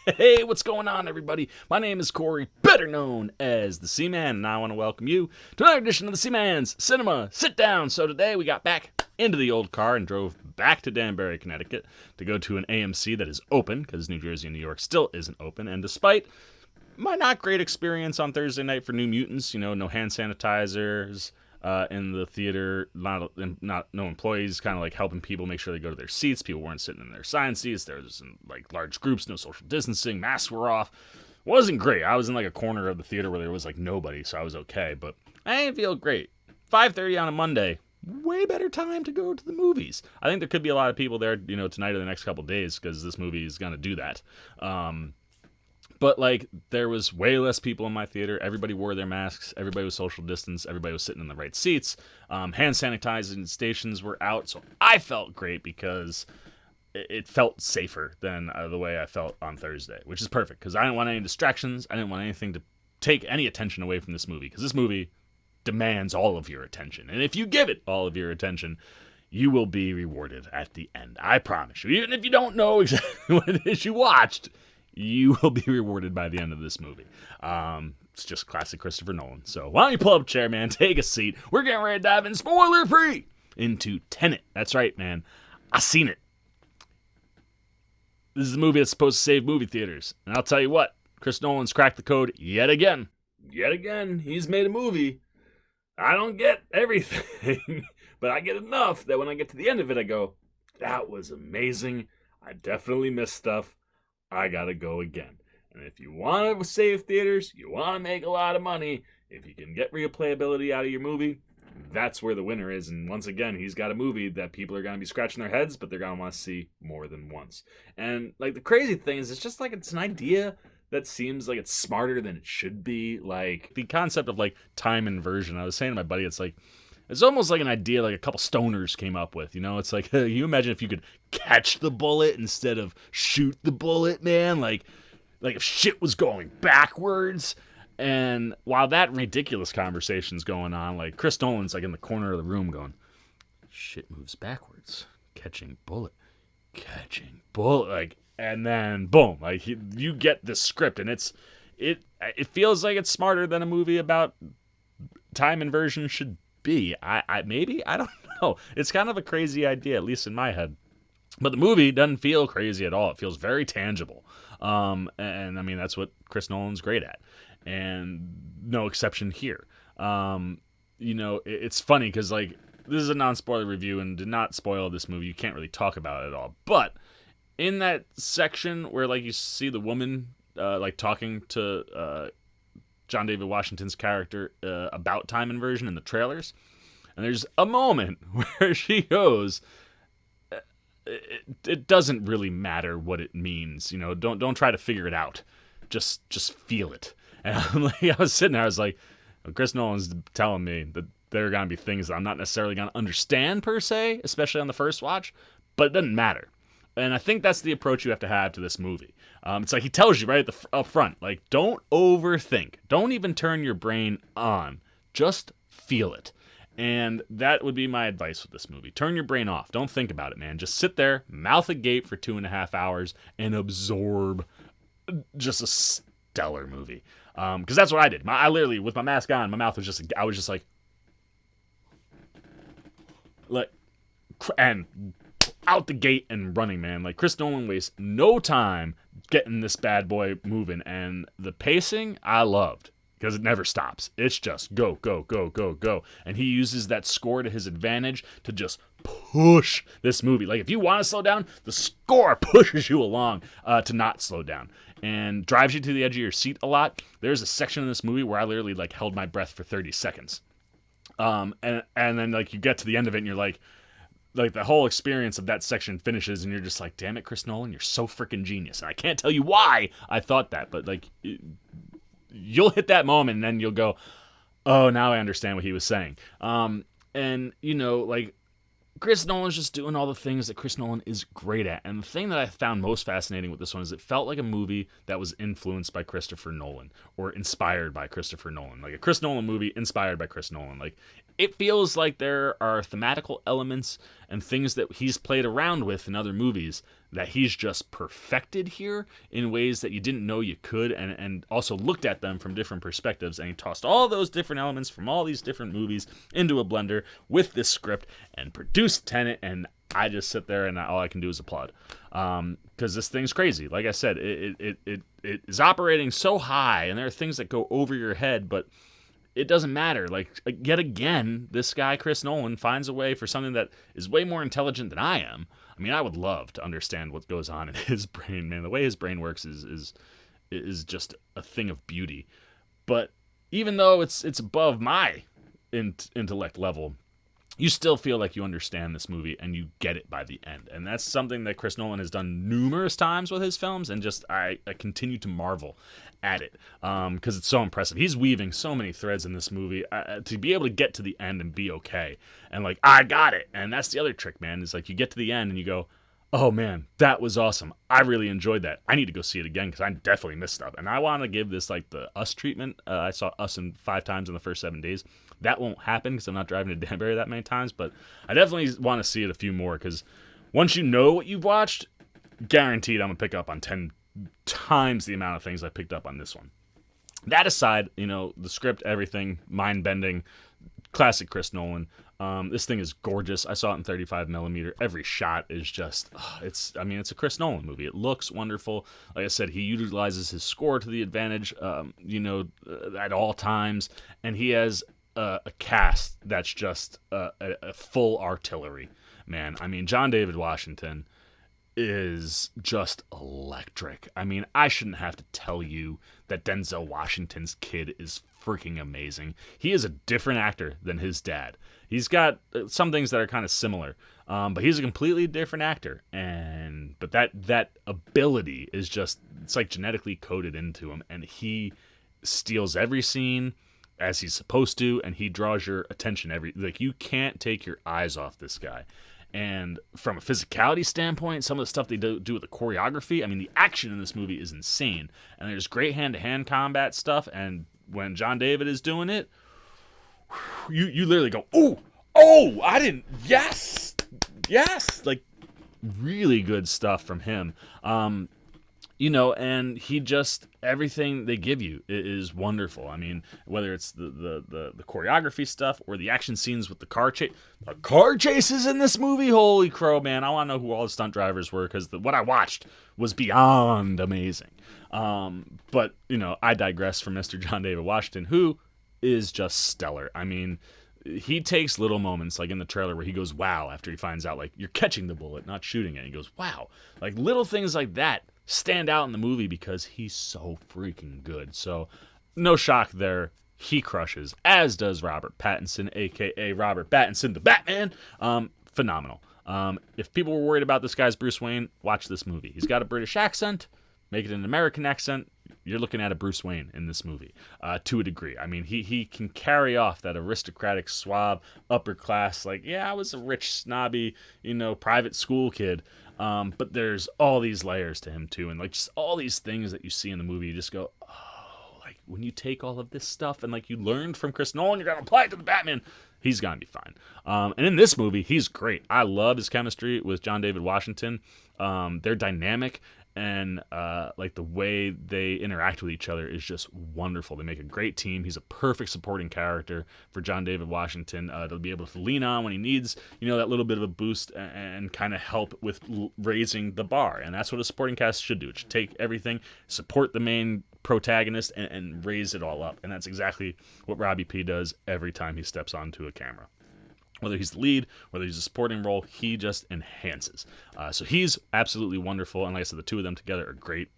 Hey, what's going on, everybody? My name is Corey, better known as the Seaman, and I want to welcome you to another edition of the Seaman's Cinema Sit Down. So today we got back into the old car and drove back to Danbury, Connecticut to go to an AMC that is open, because New Jersey and New York still isn't open. And despite my not great experience on Thursday night for New Mutants, no hand sanitizers in the theater, no employees kind of like helping people make sure they go to their seats. People weren't sitting in their assigned seats. There was in like large groups, no social distancing, masks were off. Wasn't great. I was in like a corner of the theater where there was like nobody, so I was okay, but I didn't feel great. 5:30 on a Monday, way better time to go to the movies. I think there could be a lot of people there, tonight or the next couple days, because this movie is gonna do that. But, there was way less people in my theater. Everybody wore their masks. Everybody was social distance. Everybody was sitting in the right seats. Hand sanitizing stations were out. So I felt great because it felt safer than the way I felt on Thursday, which is perfect because I didn't want any distractions. I didn't want anything to take any attention away from this movie because this movie demands all of your attention. And if you give it all of your attention, you will be rewarded at the end. I promise you. Even if you don't know exactly what it is you watched, you will be rewarded by the end of this movie. It's just classic Christopher Nolan. So why don't you pull up a chair, man, take a seat. We're getting ready to dive in spoiler-free into Tenet. That's right, man. I seen it. This is a movie that's supposed to save movie theaters. And I'll tell you what, Chris Nolan's cracked the code yet again. Yet again, he's made a movie. I don't get everything, but I get enough that when I get to the end of it, I go, that was amazing. I definitely missed stuff. I gotta go again. And if you want to save theaters, you want to make a lot of money, if you can get replayability out of your movie, that's where the winner is. And once again, he's got a movie that people are going to be scratching their heads, but they're going to want to see more than once. And the crazy thing is, it's just it's an idea that seems like it's smarter than it should be. The concept of time inversion. I was saying to my buddy, it's almost like an idea like a couple stoners came up with, It's like, you imagine if you could catch the bullet instead of shoot the bullet, man? Like if shit was going backwards. And while that ridiculous conversation's going on, Chris Nolan's in the corner of the room going, shit moves backwards. Catching bullet. And then boom, you get this script, and it feels like it's smarter than a movie about time inversion should be. Maybe, I don't know. It's kind of a crazy idea, at least in my head. But the movie doesn't feel crazy at all. It feels very tangible. And I mean, that's what Chris Nolan's great at. And no exception here. It's funny because this is a non-spoiler review and did not spoil this movie. You can't really talk about it at all. But in that section where you see the woman talking to John David Washington's character about time inversion in the trailers, and there's a moment where she goes, it doesn't really matter what it means, don't try to figure it out, just feel it. And I was sitting there, I was like, well, Chris Nolan's telling me that there are going to be things that I'm not necessarily going to understand per se, especially on the first watch, but it doesn't matter. And I think that's the approach you have to have to this movie. It's he tells you right up front, don't overthink. Don't even turn your brain on. Just feel it. And that would be my advice with this movie. Turn your brain off. Don't think about it, man. Just sit there, mouth agape for 2.5 hours, and absorb just a stellar movie. Because that's what I did. I literally, with my mask on, my mouth was I was just and out the gate and running, man. Chris Nolan wastes no time getting this bad boy moving, and the pacing I loved because it never stops. It's just go, go, go, go, go, and he uses that score to his advantage to just push this movie. If you want to slow down, the score pushes you along to not slow down and drives you to the edge of your seat a lot. There's a section in this movie where I literally held my breath for 30 seconds, and then you get to the end of it and you're the whole experience of that section finishes and you're just damn it, Chris Nolan, you're so freaking genius. And I can't tell you why I thought that, but you'll hit that moment and then you'll go, oh, now I understand what he was saying. Chris Nolan's just doing all the things that Chris Nolan is great at. And the thing that I found most fascinating with this one is it felt like a movie that was influenced by Christopher Nolan or inspired by Christopher Nolan. A Chris Nolan movie inspired by Chris Nolan. It feels like there are thematical elements and things that he's played around with in other movies that he's just perfected here in ways that you didn't know you could, and also looked at them from different perspectives, and he tossed all those different elements from all these different movies into a blender with this script and produced Tenet, and I just sit there and all I can do is applaud, because this thing's crazy. Like I said, it is operating so high, and there are things that go over your head, but it doesn't matter. Like, yet again, this guy, Chris Nolan, finds a way for something that is way more intelligent than I am. I mean, I would love to understand what goes on in his brain, man. The way his brain works is just a thing of beauty. But even though it's above my intellect level, you still feel like you understand this movie and you get it by the end. And that's something that Chris Nolan has done numerous times with his films, and just I continue to marvel at it because it's so impressive. He's weaving so many threads in this movie to be able to get to the end and be okay. And like, I got it. And that's the other trick, man, is like you get to the end and you go, oh man, that was awesome. I really enjoyed that. I need to go see it again because I definitely missed stuff. And I want to give this like the Us treatment. I saw Us 5 times in the first 7 days. That won't happen because I'm not driving to Danbury that many times, but I definitely want to see it a few more because once you know what you've watched, guaranteed I'm going to pick up on 10 times the amount of things I picked up on this one. That aside, the script, everything, mind-bending, classic Chris Nolan. This thing is gorgeous. I saw it in 35 millimeter. Every shot is just, it's a Chris Nolan movie. It looks wonderful. Like I said, he utilizes his score to the advantage, at all times, and he has a cast that's just a full artillery, man. I mean, John David Washington is just electric. I mean, I shouldn't have to tell you that Denzel Washington's kid is freaking amazing. He is a different actor than his dad. He's got some things that are kind of similar, but he's a completely different actor. But that ability is just, it's like genetically coded into him, and he steals every scene as he's supposed to, and he draws your attention you can't take your eyes off this guy. And from a physicality standpoint, some of the stuff they do with the choreography, I mean, the action in this movie is insane. And there's great hand-to-hand combat stuff, and when John David is doing it, you literally go, oh, I didn't, yes, like, really good stuff from him. And he just, everything they give you is wonderful. I mean, whether it's the choreography stuff or the action scenes with the car chases in this movie, holy crow, man. I want to know who all the stunt drivers were, because what I watched was beyond amazing. But I digress from Mr. John David Washington, who is just stellar. I mean, he takes little moments, like in the trailer where he goes, wow, after he finds out, like, you're catching the bullet, not shooting it. He goes, wow. Like, little things like that stand out in the movie because he's so freaking good. So, no shock there. He crushes, as does Robert Pattinson, a.k.a. Robert Pattinson, the Batman. Phenomenal. If people were worried about this guy's Bruce Wayne, watch this movie. He's got a British accent. Make it an American accent. You're looking at a Bruce Wayne in this movie, to a degree. I mean, he can carry off that aristocratic, suave, upper class, like, yeah, I was a rich, snobby, private school kid. But there's all these layers to him too, and like just all these things that you see in the movie, you just go, oh, like when you take all of this stuff and like you learned from Chris Nolan, you're gonna apply it to the Batman, he's gonna be fine. And in this movie, he's great. I love his chemistry with John David Washington. They're dynamic, and like the way they interact with each other is just wonderful. They make a great team. He's a perfect supporting character for John David Washington to be able to lean on when he needs, that little bit of a boost and kind of help with raising the bar. And that's what a supporting cast should do. It should take everything, support the main protagonist, and raise it all up. And that's exactly what Robbie P does every time he steps onto a camera. Whether he's the lead, whether he's a supporting role, he just enhances. So he's absolutely wonderful. And like I said, the two of them together are great.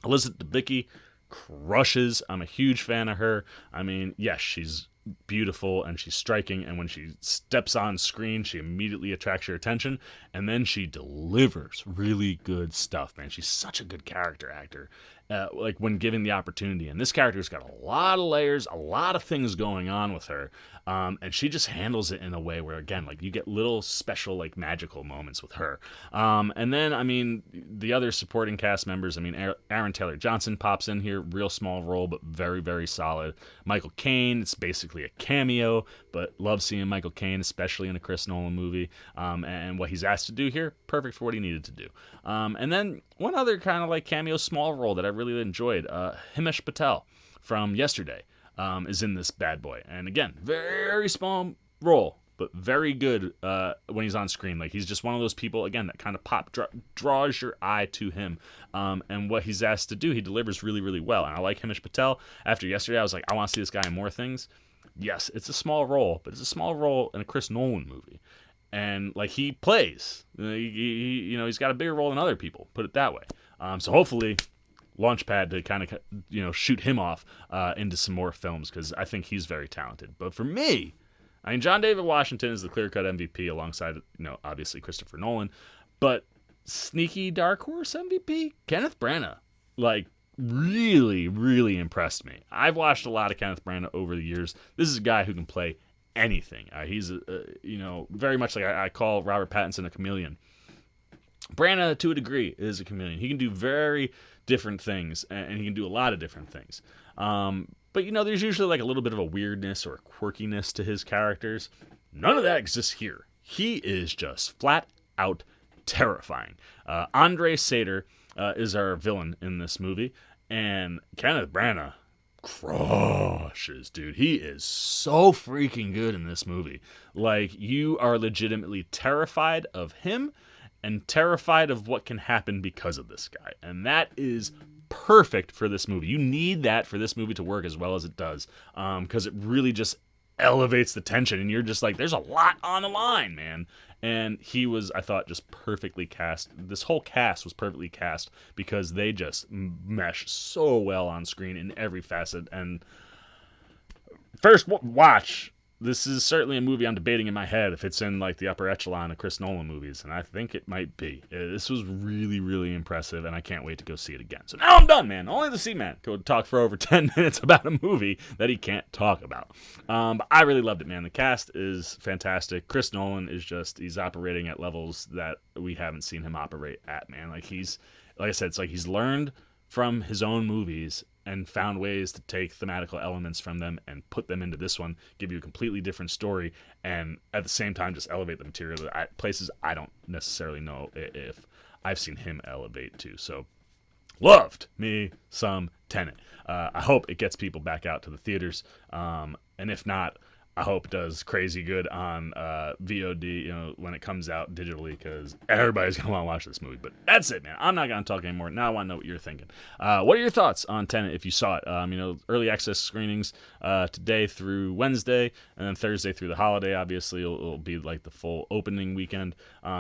Elizabeth Debicki crushes. I'm a huge fan of her. I mean, yes, she's beautiful and she's striking. And when she steps on screen, she immediately attracts your attention. And then she delivers really good stuff, man. She's such a good character actor. like when given the opportunity. And this character's got a lot of layers, a lot of things going on with her, and she just handles it in a way where, again, like you get little special, like magical moments with her. And then, I mean, the other supporting cast members, I mean, Aaron Taylor Johnson pops in here, real small role, but very, very solid. Michael Caine, it's basically a cameo, but love seeing Michael Caine, especially in a Chris Nolan movie, and what he's asked to do here, perfect for what he needed to do. And then one other kind of like cameo small role that I really enjoyed, Himesh Patel from Yesterday is in this bad boy. And again, very small role, but very good when he's on screen. Like, he's just one of those people, again, that kind of draws your eye to him. And what he's asked to do, he delivers really, really well. And I like Himesh Patel. After Yesterday, I was like, I want to see this guy in more things. Yes, it's a small role, but it's a small role in a Chris Nolan movie. And, like, he plays. He's got a bigger role than other people, put it that way. So hopefully, Launchpad to kind of, shoot him off into some more films, because I think he's very talented. But for me, I mean, John David Washington is the clear-cut MVP alongside, obviously Christopher Nolan. But sneaky dark horse MVP, Kenneth Branagh, like, really, really impressed me. I've watched a lot of Kenneth Branagh over the years. This is a guy who can play anything. He's, very much like I call Robert Pattinson a chameleon. Branagh, to a degree, is a chameleon. He can do very different things, and he can do a lot of different things. But, there's usually like a little bit of a weirdness or a quirkiness to his characters. None of that exists here. He is just flat out terrifying. Andre Sater is our villain in this movie, and Kenneth Branagh crushes, dude. He is so freaking good in this movie. Like, you are legitimately terrified of him and terrified of what can happen because of this guy. And that is perfect for this movie. You need that for this movie to work as well as it does, because it really just elevates the tension, and you're just like, there's a lot on the line, man. And he was, I thought, just perfectly cast. This whole cast was perfectly cast because they just mesh so well on screen in every facet. And first watch, this is certainly a movie I'm debating in my head if it's in like the upper echelon of Chris Nolan movies, and I think it might be. This was really, really impressive, and I can't wait to go see it again. So now I'm done, man. Only the C-Man could talk for over 10 minutes about a movie that he can't talk about. But I really loved it, man. The cast is fantastic. Chris Nolan is he's operating at levels that we haven't seen him operate at, man. Like I said, it's like he's learned from his own movies and found ways to take thematical elements from them and put them into this one, give you a completely different story, and at the same time just elevate the material that places I don't necessarily know if I've seen him elevate to. So, loved me some Tenet. I hope it gets people back out to the theaters, and if not, I hope it does crazy good on VOD, when it comes out digitally, because everybody's going to want to watch this movie. But that's it, man. I'm not going to talk anymore. Now I want to know what you're thinking. What are your thoughts on Tenet if you saw it? Early access screenings today through Wednesday, and then Thursday through the holiday. Obviously, it'll be like the full opening weekend.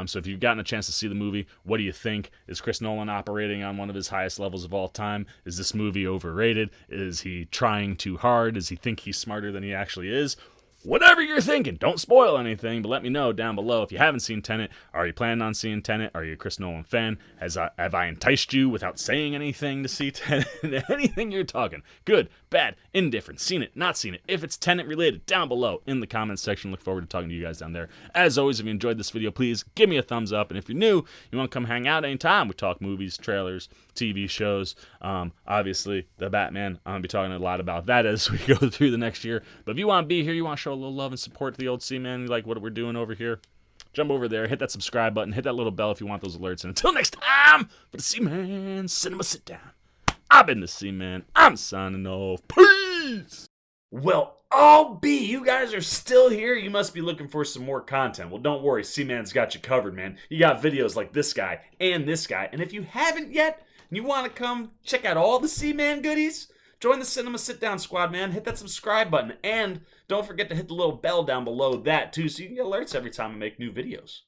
So if you've gotten a chance to see the movie, what do you think? Is Chris Nolan operating on one of his highest levels of all time? Is this movie overrated? Is he trying too hard? Does he think he's smarter than he actually is? Whatever you're thinking, don't spoil anything, but let me know down below. If you haven't seen Tenet, are you planning on seeing Tenet? Are you a Chris Nolan fan? Have I enticed you without saying anything to see Tenet? Anything you're talking, good, bad, indifferent, seen it, not seen it. If it's Tenet related, down below in the comments section. Look forward to talking to you guys down there. As always, if you enjoyed this video, please give me a thumbs up. And if you're new, you want to come hang out anytime. We talk movies, trailers, TV shows. Obviously, the Batman. I'm going to be talking a lot about that as we go through the next year. But if you want to be here, you want to show a little love and support to the old C-Man, you like what we're doing over here, jump over there, hit that subscribe button, hit that little bell if you want those alerts. And until next time, for the C-Man Cinema Sit Down, I've been the C-Man. I'm signing off. Peace! Well, I'll be. You guys are still here. You must be looking for some more content. Well, don't worry. C-Man's got you covered, man. You got videos like this guy and this guy. And if you haven't yet, and you want to come check out all the C-Man goodies, join the Cinema Sit Down squad, man. Hit that subscribe button. And don't forget to hit the little bell down below that, too, so you can get alerts every time I make new videos.